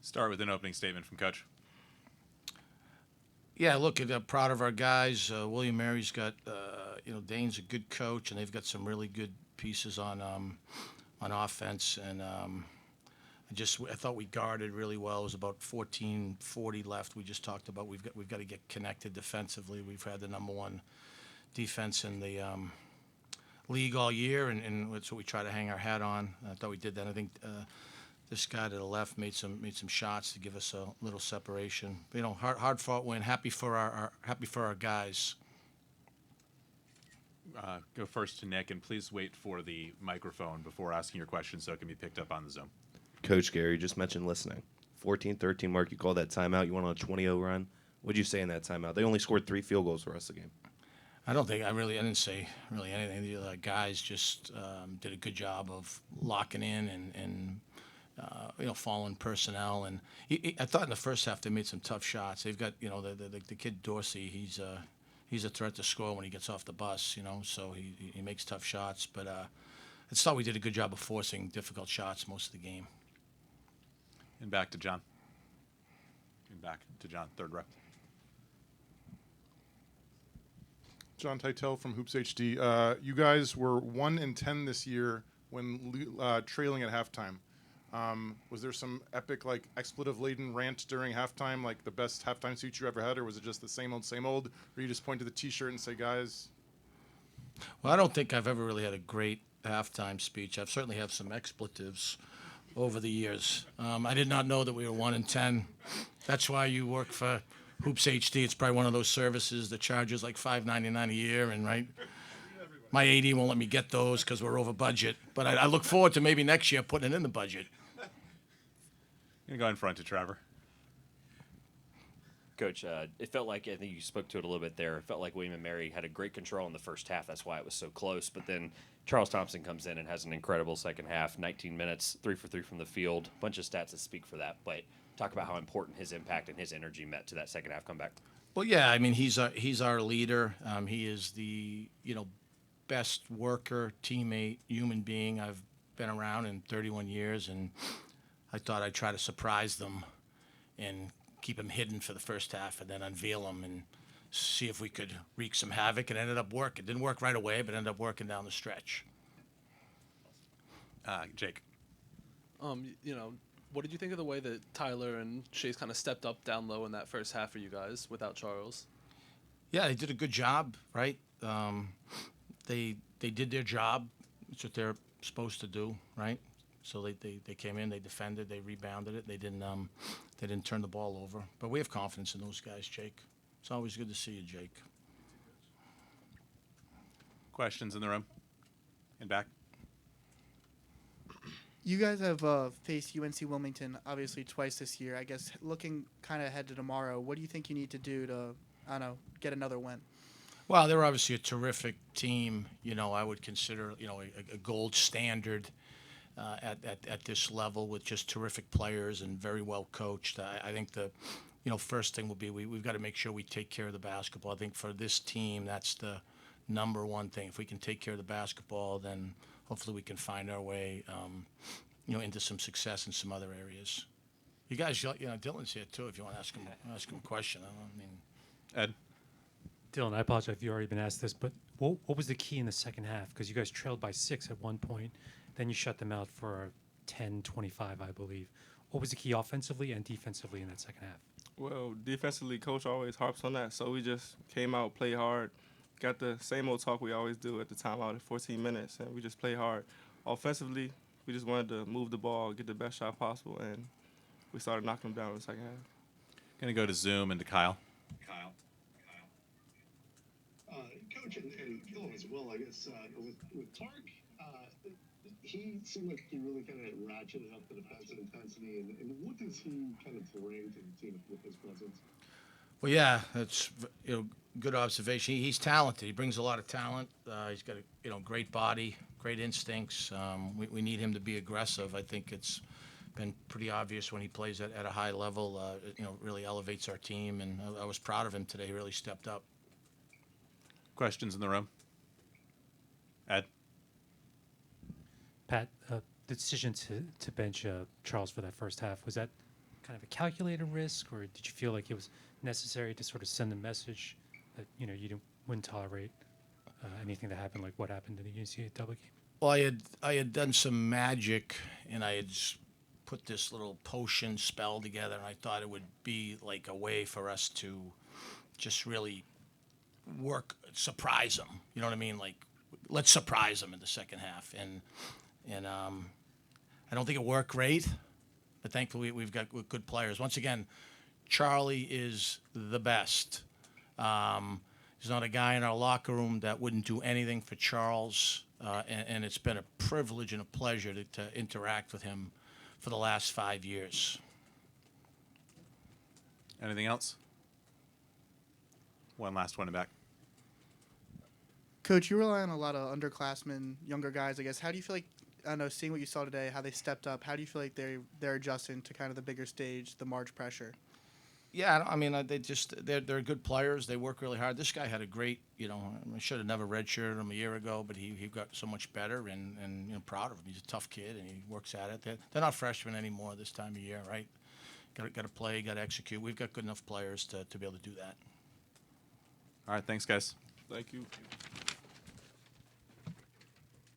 Start with an opening statement from Coach. Yeah, look, proud of our guys. William Mary's got, Dane's a good coach, and they've got some really good pieces on offense. And I thought we guarded really well. It was about 14:40 left. We just talked about we've got to get connected defensively. We've had the number one defense in the league all year, and that's what we try to hang our hat on. I thought we did that. I think this guy to the left made some shots to give us a little separation. Hard fought win. Happy for our guys. Go first to Nick, and please wait for the microphone before asking your question so it can be picked up on the Zoom. Coach Gary just mentioned listening. 14-13 mark, you called that timeout. You went on a 20-0 run. What did you say in that timeout? They only scored 3 field goals for us the game. I didn't say really anything. The guys just did a good job of locking in and following personnel. And I thought in the first half they made some tough shots. They've got, the kid Dorsey, he's a threat to score when he gets off the bus, so he makes tough shots. But I just thought we did a good job of forcing difficult shots most of the game. And back to John. Third row. John Titel from Hoops HD. You guys were 1-10 this year when trailing at halftime. Was there some epic, expletive-laden rant during halftime, like the best halftime speech you ever had, or was it just the same old? Or you just point to the T-shirt and say, guys? Well, I don't think I've ever really had a great halftime speech. I've certainly have some expletives over the years. I did not know that we were 1-10. That's why you work for Hoops HD. It's probably one of those services that charges like $5.99 a year, and right. My AD won't let me get those because we're over budget. But I look forward to maybe next year putting it in the budget. I'm going to go in front to Trevor. Coach, it felt like, I think you spoke to it a little bit there, it felt like William and Mary had a great control in the first half. That's why it was so close. But then Charles Thompson comes in and has an incredible second half, 19 minutes, 3 for 3 from the field. Bunch of stats that speak for that. But talk about how important his impact and his energy meant to that second half comeback. Well, yeah, I mean, he's our leader. He is the, best worker, teammate, human being I've been around in 31 years, and I thought I'd try to surprise them and keep him hidden for the first half and then unveil him and see if we could wreak some havoc. It ended up working. It didn't work right away, but ended up working down the stretch. Jake. What did you think of the way that Tyler and Chase kind of stepped up down low in that first half for you guys without Charles? Yeah, they did a good job, right? They did their job. It's what they're supposed to do, right? So they came in, they defended, they rebounded it. They didn't turn the ball over. But we have confidence in those guys, Jake. It's always good to see you, Jake. Questions in the room? And back. You guys have faced UNC Wilmington obviously twice this year. I guess looking kind of ahead to tomorrow, what do you think you need to do to, get another win? Well, they're obviously a terrific team. I would consider, a gold standard at this level with just terrific players and very well coached. I think the, first thing will be we've got to make sure we take care of the basketball. I think for this team, that's the number one thing. If we can take care of the basketball, then hopefully we can find our way, into some success in some other areas. You guys, Dylan's here too. If you want to ask him a question, Ed. Dylan, I apologize if you already been asked this, but what was the key in the second half? Because you guys trailed by 6 at one point, then you shut them out for 10-25, I believe. What was the key offensively and defensively in that second half? Well, defensively, Coach always harps on that, so we just came out, played hard, got the same old talk we always do at the timeout at 14 minutes, and we just played hard. Offensively, we just wanted to move the ball, get the best shot possible, and we started knocking them down in the second half. Going to go to Zoom and to Kyle. Coach and Gillum as well, I guess, with Tark, he seemed like he really kind of ratcheted up the defensive intensity. And what does he kind of bring to the team with his presence? Well, yeah, that's good observation. He's talented. He brings a lot of talent. He's got a great body, great instincts. We need him to be aggressive. I think it's been pretty obvious when he plays at a high level. Really elevates our team, and I was proud of him today. He really stepped up. Questions in the room? Ed? Pat, the decision to bench Charles for that first half, was that kind of a calculated risk, or did you feel like it was necessary to sort of send a message that you wouldn't tolerate anything that happened like what happened in the UNCAA game? Well, I had done some magic, and I had put this little potion spell together, and I thought it would be like a way for us to just really surprise them. You know what I mean? Like, let's surprise them in the second half, and I don't think it worked great, but thankfully we've got good players. Once again, Charlie is the best. There's not a guy in our locker room that wouldn't do anything for Charles, and it's been a privilege and a pleasure to interact with him for the last 5 years. Anything else? One last one in back. Coach, you rely on a lot of underclassmen, younger guys, I guess. How do you feel like, I don't know, seeing what you saw today, how they stepped up, how do you feel like they're adjusting to kind of the bigger stage, the March pressure? Yeah, I mean, they're good players. They work really hard. This guy had a great, I should have never redshirted him a year ago, but he got so much better, and proud of him. He's a tough kid, and he works at it. They're not freshmen anymore this time of year, right? Got to play, got to execute. We've got good enough players to be able to do that. All right, thanks, guys. Thank you.